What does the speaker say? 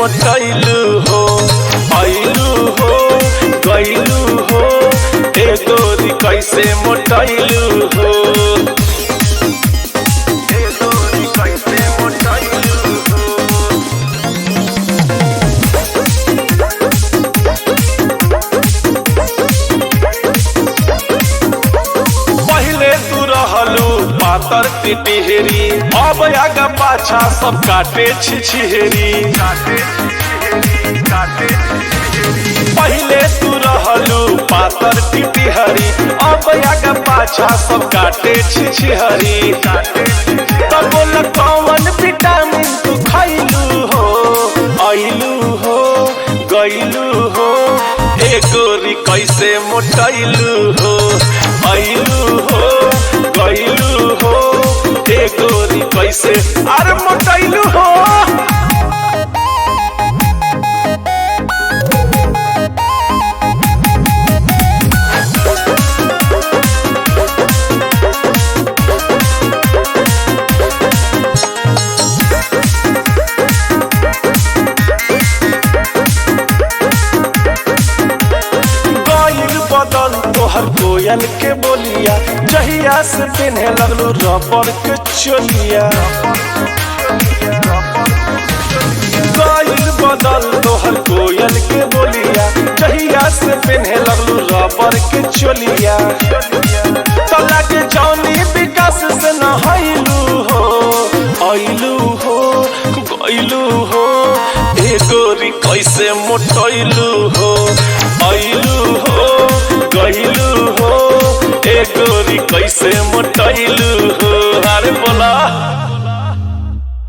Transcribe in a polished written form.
मोटैलू हो, आइलू हो गइलू हो, ए गोरी कैसे मोटैलू हो, ए गोरी कैसे मोटैलू हो। पहले तू रहलू पातर टिटहेरी, अब आगा पाछा सब काटे छिछेरी। पहले तू रहलू पातर टिटहरी, अब आगा पाछा सब काटे छिछेरी। तब बोल कौन विटामिन तू खैलू हो, आइलू हो गइलू हो, ए गोरी कैसे मोटैलू हो, आइलू हो गइलू हो, ए गोरी कैसे अरे मोटैलू हो। बदन तोहर कोयल के बोलिया, जहिया से पिन्हे लगलू रबर के चोलिया। बदल तोहर कोयल के बोलिया, जहिया से पिन्हे लगलू रबर के चोलिया। तला के जौनी विकास से नहैलू हो, आइलू हो गइलू हो, ए गोरी कैसे मोटैलू हो, आइलू हो गइलू हो, ए गोरी कैसे मोटैलू हो। अरे बोला